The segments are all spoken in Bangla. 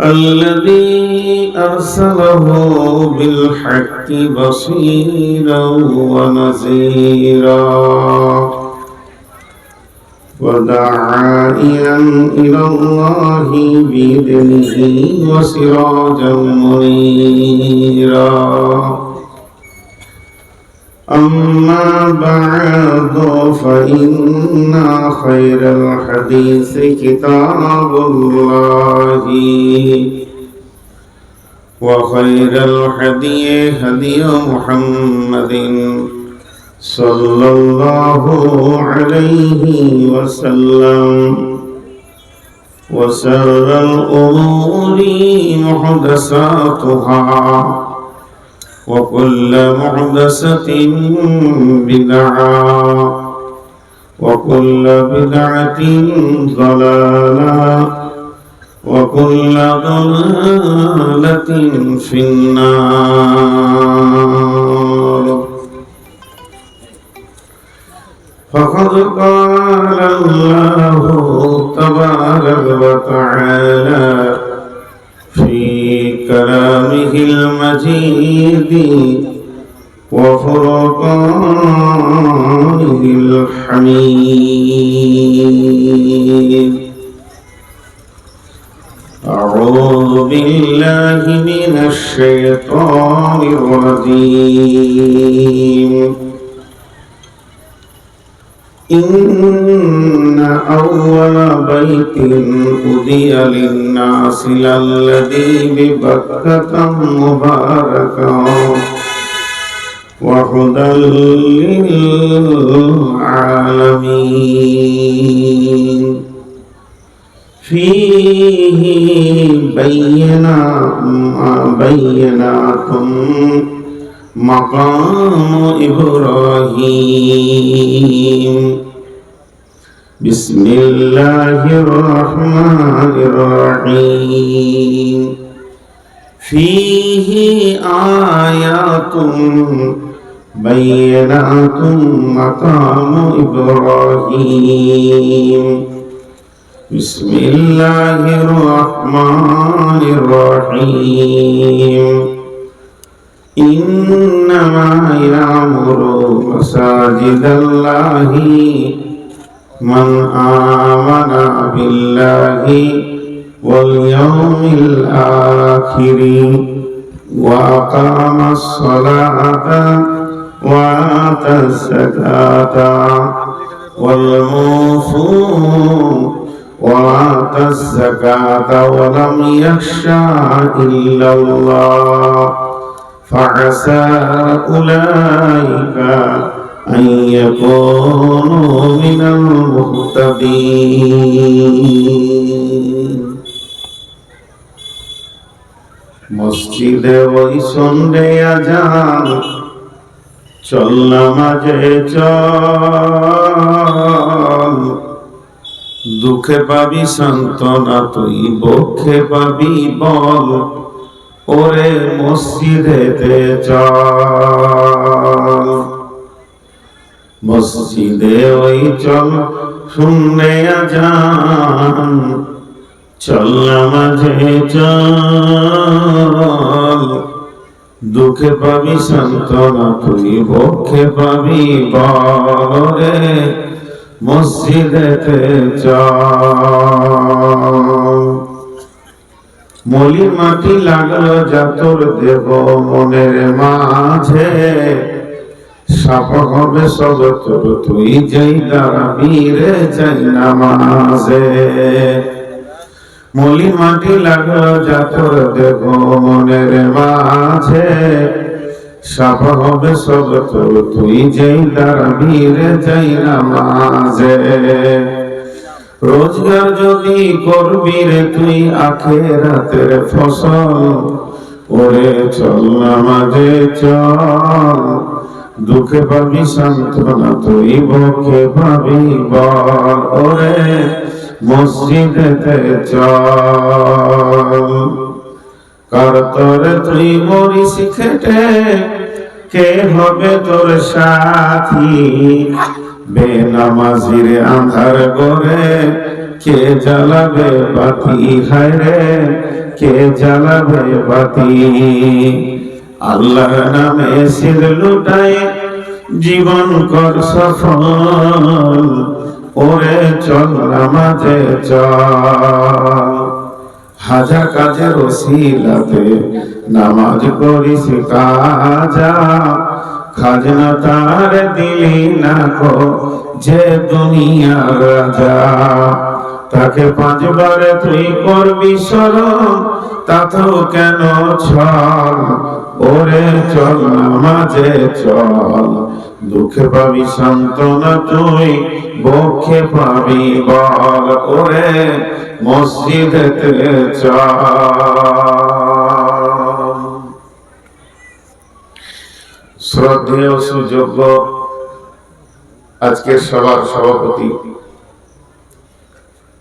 الذي أرسله بالحق بصيرا ونذيرا وداعيا إلى الله بإذنه وسراجا منيرا أما بعد فإن خير الحديث كتاب الله وخير الهدي هدي محمد صلى الله عليه وسلم وشر الأمور محدثاتها وكل محدثة بدعة وكل بدعة ضلالة وكل ضلالة في النار. فقد قال الله تبارك وتعالى في كلامه المجيد وفرقانه الحميد: أعوذ بالله من الشيطان الرجيم. إن أول بيت أُذِيَ للناس للذي ببكة مباركا وهدى للعالمين فيه بينات مقام إبراهيم. بسم الله الرحمن الرحيم. فيه آيات بينات مقام إبراهيم. بسم الله الرحمن الرحيم. إنما يعمر مساجد الله من آمن بالله واليوم الآخر وأقام الصلاة وآتى الزكاة وآتى الزكاة ولم يخشى إلا الله فعسى أولئك أن يكونوا من المهتدين. মসজিদে ওই সন্ধ্যে আজান চল নামাজে চল, দুঃখে পাবি সান্ত্বনা তুই বক্ষে পাবি বল, ওরে মসজিদেতে চল। মসজিদে ওই চল শুনলে আজান, চল নামাজে চল, দুঃখে পাবি সান্ত্বনা তুই বক্ষে পাবি বলে, মসজিদেতে চল। মলি মাটি লাগলো জাতর দেব মনের মাঝে, সাফা হবে সব তোর তুই যেই দাঁড়াবি রে যাই নামাজে। মলি মাটি লাগলো জাতর দেব মনের মাঝে, সাফা হবে সব তোর তুই যেই দাঁড়াবি রে যাই নামাজে। রোজগার যদি করবি রে তুই আখিরাতের ফসল, ওরে চল নামাজে চল, দুঃখে পাবি সান্ত্বনা তুই বক্ষে পাবি বল, ওরে মসজিদেতে চল। কার তরে তুই মরিস খেটে, কে হবে তোর সাথী, বেনামাজির আন্ধার করে কে জ্বালাবে বাতি, হায় রে কে জ্বালাবে বাতি। আল্লাহর নামে সির লুটায় জীবন কর সফল, ওরে চল নামাজে চল। হাজার কাজের ওসিলাতে নামাজ করিস কাজা, খাজনা তার দিলি না কো যে দুনিয়ার রাজা। তাকে পাঁচবারে তুই করবি স্মরণ, তাতেও কেন ছল, ওরে চল নামাজে চল। দুঃখে পাবি সান্ত্বনা তুই, বক্ষে পাবি বল, ওরে মসজিদেতে চল। শ্রদ্ধেয় সুযোগ্য আজকের সভার সভাপতি,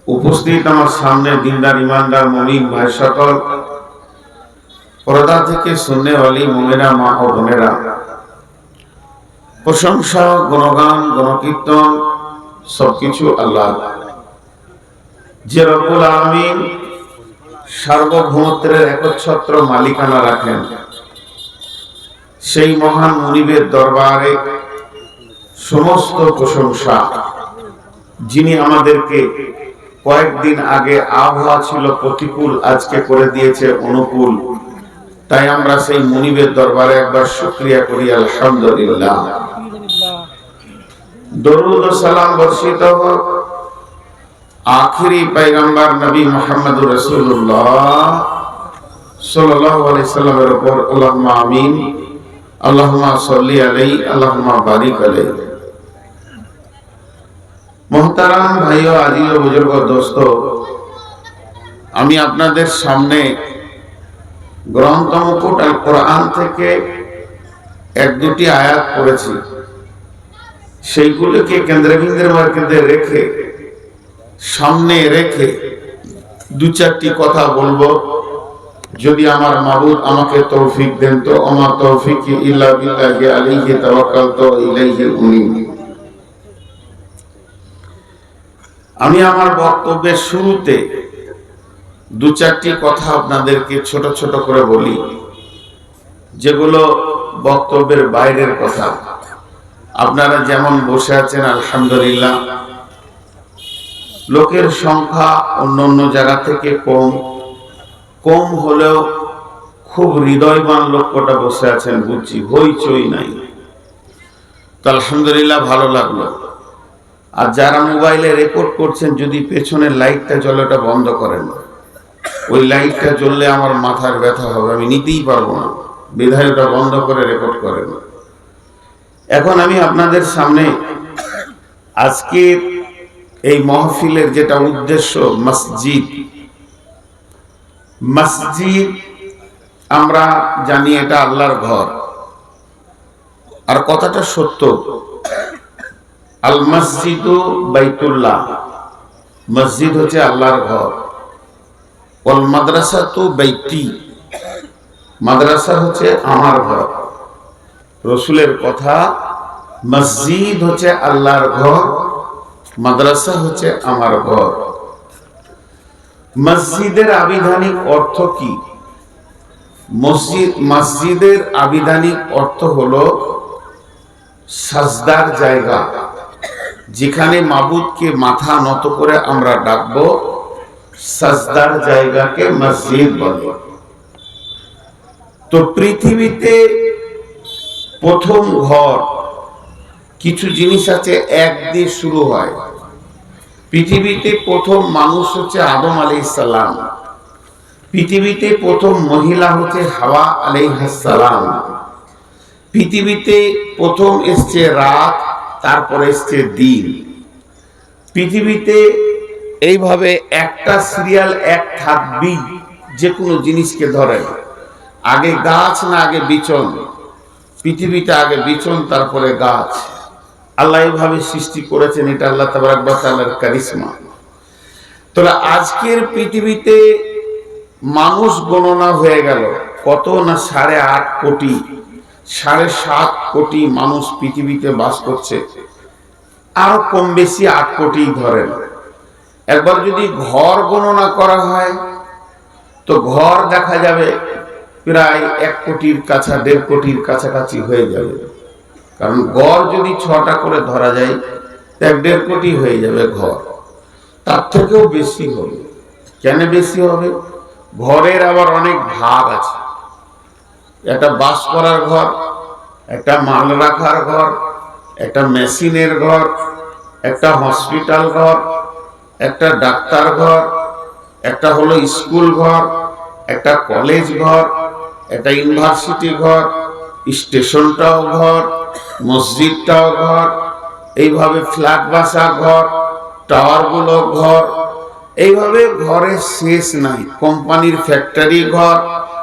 উপস্থিত আমার সামনে দিনদার ইমানদার মুমিন ভাই সকল, পর্দা থেকে শুননেওয়ালি মুমিনা মা ও বোনেরা, প্রশংসা গুণগান গণকীর্তন সবকিছু আল্লাহ, যে রব্বুল আলামিন সার্বভৌমত্বের একচ্ছত্র মালিকানা রাখেন। সেই মহান মুনিবের দরবারে সমস্ত প্রশংসা, যিনি আমাদেরকে কয়েকদিন আগে আবহাওয়া ছিল প্রতিকূল, আজকে করে দিয়েছে অনুকূল। তাই আমরা সেই মুনিবের দরবারে একবার শুকরিয়া করি, আলহামদুলিল্লাহ। দরুদ ও সালাম বর্ষিত হোক আখিরি পয়গম্বর নবী মুহাম্মদুর রাসূলুল্লাহ সাল্লাল্লাহু আলাইহি সাল্লামের উপর। আল্লাহুম্মা আমিন, আল্লাহুম্মা সাল্লি আলাইহি, আল্লাহুম্মা বারিক আলাইহি। মোহতারাম ভাইও, আজিজ ও বুজুর্গ দোস্ত, আমি আপনাদের সামনে গ্রন্থ মুকুট আল কোরআন থেকে এক দুটি আয়াত পড়েছি। সেইগুলোকে কেন্দ্রবিন্দুর মধ্যে রেখে, সামনে রেখে দু চারটি কথা বলবো। যদি আমার মাবুদ আমাকে তৌফিক দেন তো। ওমা তৌফিকি ইল্লা বিল্লাহি আলাইহি তাওয়াক্কালতু ওয়া ইলাইহি উনীব। আমি আমার বক্তব্যের শুরুতে দু চারটি কথা আপনাদেরকে ছোট ছোট করে বলি, যেগুলো বক্তব্যের বাইরের কথা। আপনারা যেমন বসে আছেন, আলহামদুলিল্লাহ, লোকের সংখ্যা অন্য অন্য জায়গা থেকে কম হলেও খুব হৃদয়বান লোক কটা বসে আছেন বুঝছি, হইচই নাই। তো আলহামদুলিল্লাহ, ভালো লাগলো। আর যারা মোবাইলে রেকর্ড করছেন, যদি পেছনের লাইটটা জ্বলে ওটা বন্ধ করেন। ওই লাইটটা জ্বললে আমার মাথার ব্যথা হবে, আমি নিতেই পারবো না, বিধায় ওটা বন্ধ করে রেকর্ড করেন। এখন আমি আপনাদের সামনে আজকের এই মাহফিলের যেটা উদ্দেশ্য, মসজিদ আমরা জানি এটা আল্লাহর ঘর। আর কথাটা সত্য, আল মসজিদু বাইতুল্লাহ, মসজিদ হচ্ছে আল্লাহর ঘর। ওয়াল মাদ্রাসাতু বাইতি, মাদ্রাসা হচ্ছে আমার ঘর। রসুলের কথা, মসজিদ হচ্ছে আল্লাহর ঘর, মাদ্রাসা হচ্ছে আমার ঘর। মসজিদের আবিধানিক অর্থ কি? মসজিদের আবিধানিক অর্থ হলো সাজদার জায়গা, যেখানে মাবুদকে মাথা নত করে আমরা ডাকবো, সাজদার জায়গাকে মসজিদ বলে। তো পৃথিবীতে প্রথম ঘর, কিছু জিনিস আছে এক দিয়ে শুরু হয়। পৃথিবীতে প্রথম মানুষ হচ্ছে আদম আলাইহিস সালাম। পৃথিবীতে প্রথম মহিলা হচ্ছে হাওয়া আলাইহিস সালাম। পৃথিবীতে প্রথম এসছে রাত, তারপরে এসছে দিন। পৃথিবীতে এইভাবে একটা সিরিয়াল এক থাকবি, যে কোনো জিনিসকে ধরে। আগে গাছ না আগে বিচন? পৃথিবীতে আগে বিচন, তারপরে গাছ। আল্লাহ এইভাবে সৃষ্টি করেছেন, এটা আল্লাহ তাবারক ওয়া তাআলার কারিশমা। তাহলে আজকের পৃথিবীতে মানুষ গণনা হয়ে গেল কত না, 8.5 কোটি, 7.5 কোটি মানুষ পৃথিবীতে বাস করছে। আরো কম বেশি 8 কোটি ধরেন। একবার যদি ঘর গণনা করা হয়, তো ঘর দেখা যাবে প্রায় 1 কোটির কাছা 1.5 কোটির কাছাকাছি হয়ে যাবে, কারণ গড় যদি 6টা করে ধরা যায় 1.5 কোটি হয়ে যাবে ঘর। তার থেকেও বেশি হবে। কেন বেশি হবে? ঘরের আবার অনেক ভাগ আছে। একটা বাস করার ঘর, একটা মাল রাখার ঘর, একটা মেশিনের ঘর, একটা হসপিটাল ঘর, একটা ডাক্তার ঘর, একটা হলো স্কুল ঘর, একটা কলেজ ঘর, একটা ইউনিভার্সিটি ঘর, স্টেশনটাও ঘর, মসজিদটাও ঘর, এইভাবে ফ্ল্যাট বাসা ঘর, টাওয়ারগুলো ঘর, এইভাবে ঘরের শেষ নাই। কোম্পানির ফ্যাক্টরি ঘর,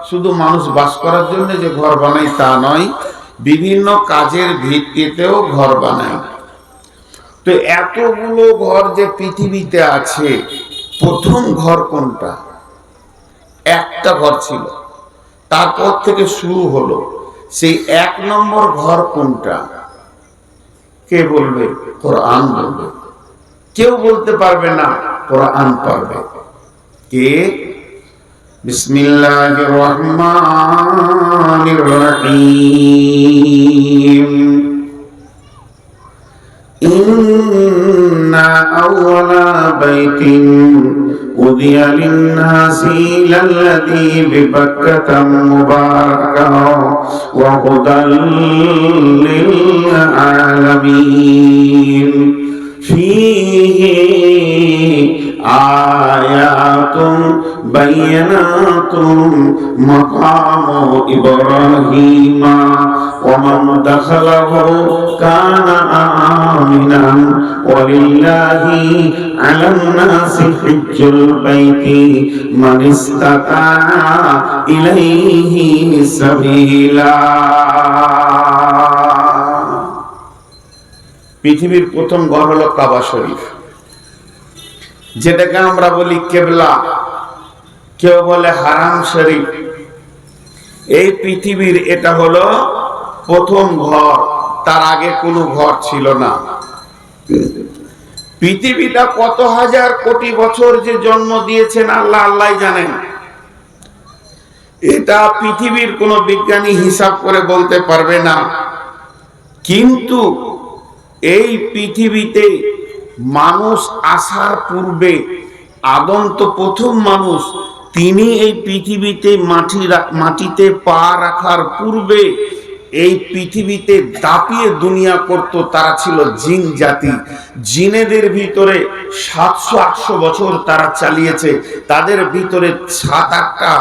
শুধু মানুষ বাস করার জন্য যে ঘর বানায় তা নয়, বিভিন্ন কাজের ভিত্তিতেও ঘর বানায়। তো এতগুলো ঘর যে পৃথিবীতে আছে, প্রথম ঘর কোনটা? একটা ঘর ছিল, তারপর থেকে শুরু হলো। সেই 1 নম্বর ঘর কোনটা? কে বলবে? কোরআন বলবে। কেউ বলতে পারবে না, কোরআন পারবে। কে? বিসমিল্লাহির রহমানির রহিম। ইন্না আউওয়ালা বাইতিন উযিয়া লিন-নাসি লাল্লাযী বিবাক্কাতা মুবারাকান ওয়া হুদাল লিল-আলামিন ফীহি আয়াতুন বায়্যিনাতুন মাকামু ইব্রাহিমা ওয়া মান দাখালাহু কানা আমিনান ওয়া লিল্লাহি আলান নাসি হিজ্জুল বাইতি মান ইসতাতা ইলাইহি সাবিলা। পৃথিবীর প্রথম ঘর হলো কাবা শরীফ, যেটাকে আমরা বলি কেবলা, কেউ বলে হারাম শরীফ। এই পৃথিবীর এটা হলো প্রথম ঘর, তার আগে কোনো ঘর ছিল না। পৃথিবীটা কত হাজার কোটি বছর যে জন্ম দিয়েছেন আল্লাহ আল্লাহ জানেন। এটা পৃথিবীর কোনো বিজ্ঞানী হিসাব করে বলতে পারবে না। কিন্তু এই পৃথিবীতে মানুষ আসার পূর্বে, আদম তো প্রথম মানুষ, তিনি এই পৃথিবীতে মাটিতে পা রাখার পূর্বে এই পৃথিবীতে দাপিয়ে দুনিয়া করত, তারা ছিল জিন জাতি। জিনেদের ভিতরে 700-800 বছর তারা চালিয়েছে। তাদের ভিতরে 7-8টা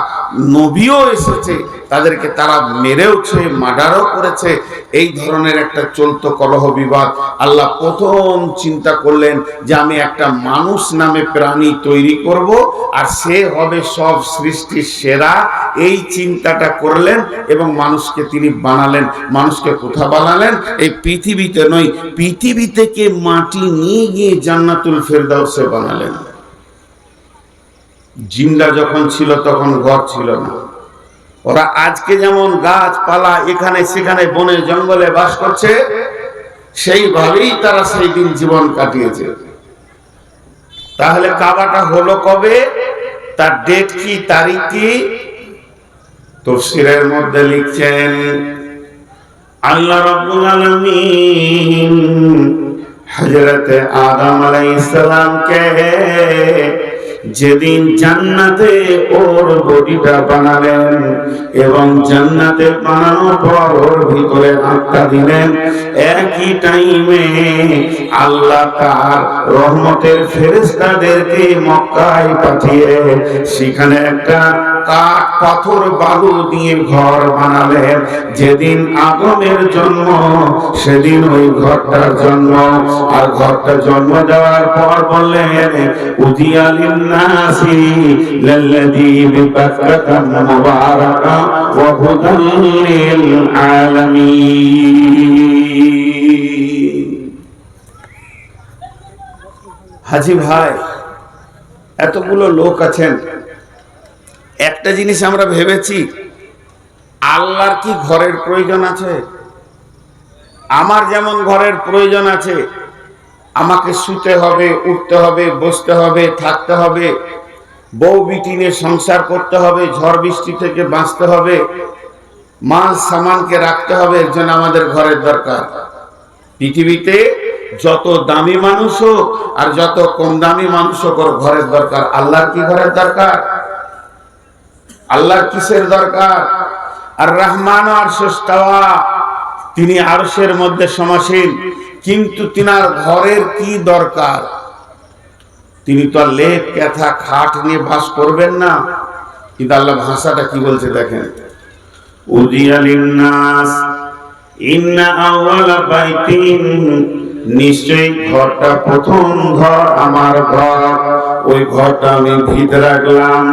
নবীও এসেছে, তাদেরকে তারা মেরেওছে, মার্ডারও করেছে। এই ধরনের একটা চলতো কলহ বিবাদ। আল্লাহ প্রথম চিন্তা করলেন যে আমি একটা মানুষ নামে প্রাণী তৈরি করব, আর সে হবে সব সৃষ্টির সেরা। এই চিন্তাটা করলেন এবং মানুষকে তিনি বানালেন। মানুষকে কোথা বানালেন? এই পৃথিবীতে নয়, পৃথিবী থেকে মাটি নিয়ে গিয়ে জান্নাতুল ফেরদাউসে বানালেন। জিনরা যখন ছিল তখন ঘর ছিল না। ওরা আজকে যেমন গাছপালা এখানে সেখানে বনে জঙ্গলে বাস করছে, সেইভাবেই তারা সেই দিন জীবন কাটিয়েছে। তাহলে কাবাটা হলো কবে? তার ডেট কি, তারিখ কি? তাফসীরের মধ্যে লিখছেন আল্লাহ রাব্বুল আলামিন হযরত আদম আলাইহিস সালামকে যেদিন জান্নাতে ওর বডিটা বানালেন এবং জান্নাতে বানানোর পর ওর ভিতরে আত্মা দিলেন, একই টাইমে আল্লাহ তার রহমতের ফেরেশতাদেরকে মক্কায় পাঠিয়ে সেখানে একটা কাঠ পাথর বালু দিয়ে ঘর বানালেন। যেদিন আদমের জন্ম সেদিন ওই ঘরটার জন্ম। আর ঘরটা জন্ম দেওয়ার পর বললেন উযিয়া লিন-নাসি লাল্লাযী বিবাক্কাতা মুবারাকান ওয়া হুদাল লিল-আলামিন। হাজী ভাই, এতগুলো লোক আছেন, একটা জিনিস আমরা ভেবেছি, আল্লাহর কি ঘরের প্রয়োজন আছে? আমার যেমন ঘরের প্রয়োজন আছে, আমাকে শুতে হবে, উঠতে হবে, বসতে হবে, থাকতে হবে। বউ বিটি নিয়ে সংসার করতে হবে, ঝড় বৃষ্টি থেকে বাঁচতে হবে, মাল সামানকে রাখতে হবে, এর জন্য আমাদের ঘরের দরকার। পৃথিবীতে যত দামি মানুষ হোক আর যত কম দামি মানুষ হোক, ওর ঘরের দরকার। আল্লাহর কি ঘরের দরকার? আল্লাহর কিসের দরকার? আর রহমান আরশের ইস্তাওয়া, তিনি আরশের মধ্যে সমাসীন, কিন্তু তিনার ঘরের কি দরকার? তিনি তো আর লেপ ক্যাথা খাট নিয়ে বাস করবেন না। কিন্তু আল্লাহ ভাষাটা কি বলছে দেখেন, উদিয়া লিন্নাস ইন্না আউয়ালা বাইতিন, নিশ্চয়ই ঘরটা প্রথম ঘর আমার ঘর, ওই ঘরটা আমি ভিত রাখলাম,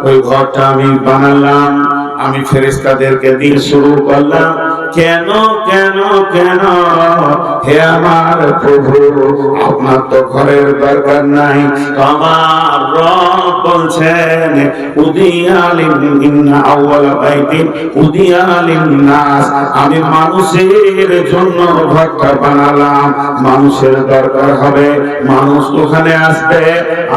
ওই ঘরটা আমি বানালাম, আমি ফেরেশতাদেরকে দিয়ে শুরু করলাম। কেন কেন কেন? হে আমার প্রভু, আপনার তো ঘরের দরকার নাই। আমার রব বলছেন উদিয়া লিন্না আউয়ালা বাইতিন উদিয়া লিন্নাস, আমি মানুষের জন্য ঘরটা বানালাম। মানুষের দরকার হবে, মানুষ ওখানে আসবে,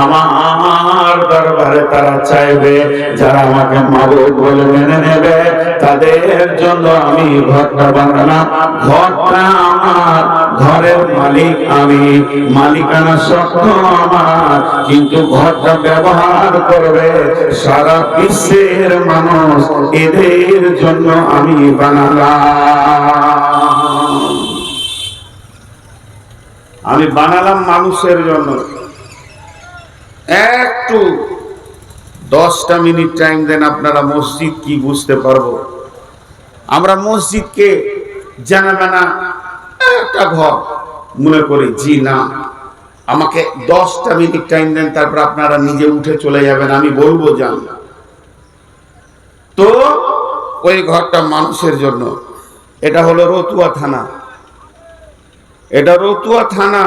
আমার দরবারে তারা চাইবে, যারা আমাকে মাবুদ বলে মেনে নেবে, তাদের জন্য আমি ঘরটা বানালাম। ঘরটা আমার, ঘরের মালিক আমি, মালিকানা সত্য আমার, কিন্তু ঘরটা ব্যবহার করবে সারা বিশ্বের মানুষ, এদের জন্য আমি বানালাম। আমি বানালাম মানুষের জন্য। একটু 10টা মিনিট টাইম দেন, আপনারা মসজিদ কি বুঝতে পারবো। আমরা মসজিদকে জানা না একটা ঘর মনে করি, জি না, আমাকে 10টা মিনিট টাইম দেন, তারপর আপনারা নিজে উঠে চলে যাবেন, আমি বলবো যান। তো ওই ঘরটা মানুষের জন্য। এটা হলো রতুয়া থানা, এটা রতুয়া থানা।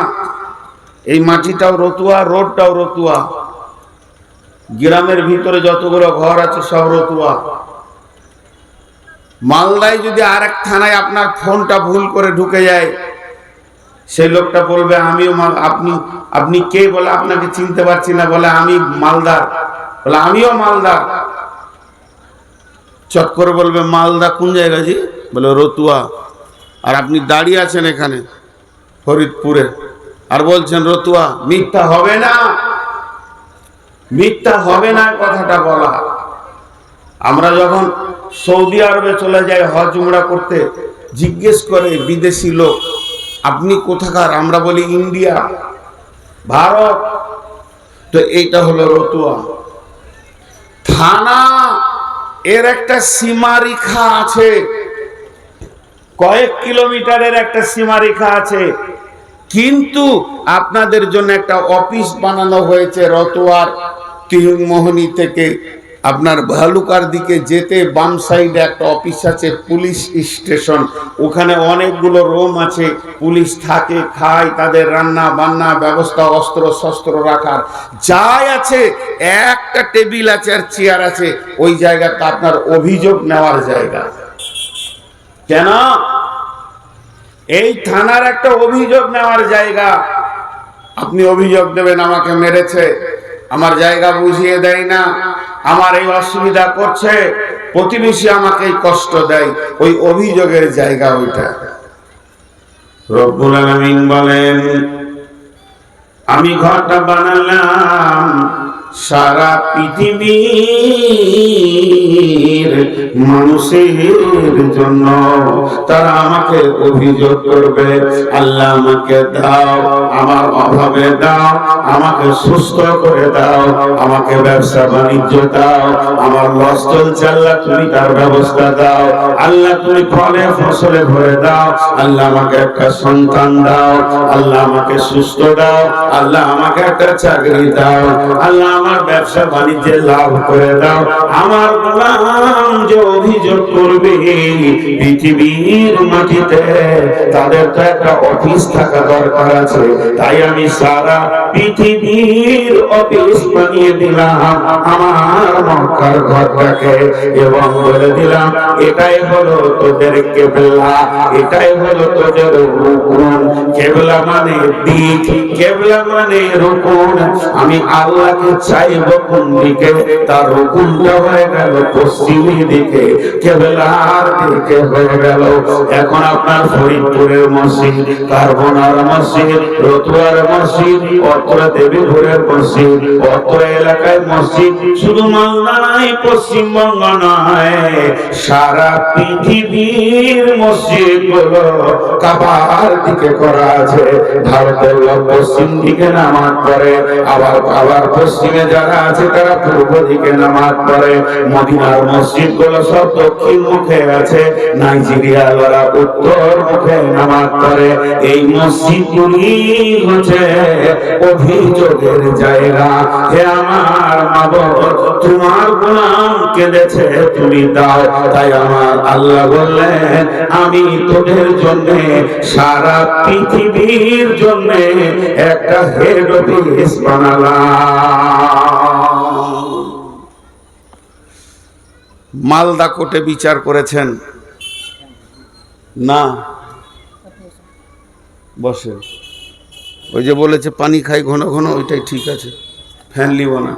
এই মাটিটাও রতুয়া, রোডটাও রতুয়া, গ্রামের ভিতরে যতগুলো ঘর আছে সব রতুয়া। মালদায় যদি আরেক থানায় আপনার ফোনটা ভুল করে ঢুকে যায়, সেই লোকটা বলবে আমিও আপনি কে? বলে আপনাকে চিনতে পারছি না। বলে আমি মালদার। বলে আমিও মালদার। চট করে বলবে মালদা কোন জায়গা জি? বলে রতুয়া। আর আপনি দাঁড়িয়ে আছেন এখানে ফরিদপুরে আর বলছেন রতুয়া। মিথ্যা হবে না, মিথ্যা হবে না কথাটা বলা। আমরা যখন সৌদি আরবে চলে যাই হজ উমরা করতে, জিজ্ঞেস করে বিদেশি লোক আপনি কোথাকার? আমরা বলি ইন্ডিয়া, ভারত। তো এইটা হলো রতুয়া থানা। এর একটা সীমারেখা আছে, কয়েক কিলোমিটারের একটা সীমারেখা আছে, কিন্তু আপনাদের জন্য একটা অফিস বানানো হয়েছে রতুয়ার তিহুমোহনী থেকে আপনার ভালুকার দিকে যেতে বাম সাইডে একটা অফিস আছে, পুলিশ স্টেশন। ওখানে অনেকগুলো রুম আছে, পুলিশ থাকে, খায়, তাদের রান্না বান্না ব্যবস্থা, অস্ত্র শস্ত্র রাখার যাই আছে। একটা টেবিল আছে আর চেয়ার আছে, ওই জায়গাটা আপনার অভিযোগ নেওয়ার জায়গা। কেন? এই থানার একটা অভিযোগ নেওয়ার জায়গা। আপনি অভিযোগ দেবেন আমাকে মেরেছে, আমার জায়গা বুঝিয়ে দেয় না, আমার এই অসুবিধা করছে, প্রতিবেশী আমাকে কষ্ট দেয়, ওই অভিযোগের জায়গা ওইটা। রব্বুল আলামিন বলেন আমি ঘরটা বানালাম সারা পৃথিবীর মানুষের জন্য। তারা আমাকে অভিযোগ করবে, আল্লাহ আমাকে দাও, আমার অভাবে দাও, আমাকে সুস্থ করে দাও, আমাকে ব্যবসা বাণিজ্য দাও, আমার লস চলছে আল্লাহ তুমি তার ব্যবস্থা দাও, আল্লাহ তুমি ফলে ফসলে ভরে দাও, আল্লাহ আমাকে একটা সন্তান দাও, আল্লাহ আমাকে সুস্থ দাও, আল্লাহ আমাকে একটা চাকরি দাও, আল্লাহ আমার ব্যবসা বাণিজ্যে লাভ করে দাও। আমার গোলাম যে অভিযোগ করবে পৃথিবীর মাটিতে তাদের তো একটা অফিস থাকা দরকার আছে। তাই আমি সারা পৃথিবীর অফিস বানিয়ে দিলাম আমার মক্কার ঘরটাকে, এবং বলে দিলাম এটাই হলো তোদের কেবলা, এটাই হলো তোদের রুকুন। কেবলা মানে দিক, কেবলা মানে রুকুন। আমি আল্লাহকে চাইব কোন দিকে, তার রুকুনটা হয়ে গেল পশ্চিমী দিকে, কেবলার দিকে হয়ে গেল। এখন আপনার ফরিদপুরের মসজিদ, কারবনার মসজিদ, রতুয়ার মসজিদ, অত্র দেবীপুরের মসজিদ, অত্র এলাকায় মসজিদ, শুধু মালদা নয়, পশ্চিমবঙ্গ নয়, সারা পৃথিবীর মসজিদ গুলো কাবার দিকে করা আছে। ভারতের লোক পশ্চিম দিকে নামাজ পড়ে, আবার পশ্চিমে যারা আছে তারা পূর্ব দিকে নামাজ পড়ে। মদিনার মসজিদ গুলো সব দক্ষিণ মুখে আছে, নাইজেরিয়ার ওরা উত্তর মুখে নামাজ পড়ে। এই মসজিদগুলি হচ্ছে অভিযোগের জায়গা। হে আমার মাবুদ, তোমার গোলাম কেঁদেছে, তুমি দাও। তাই আমার আল্লাহ বললেন আমি তোদের জন্য সারা পৃথিবীর জন্য একটা হেড অফিস বানালাম। মালদা কোর্টে বিচার করেছেন না, বসে ওই যে বলেছে পানি খাই ঘন ঘন, ওইটাই ঠিক আছে, ফ্যান লিব না।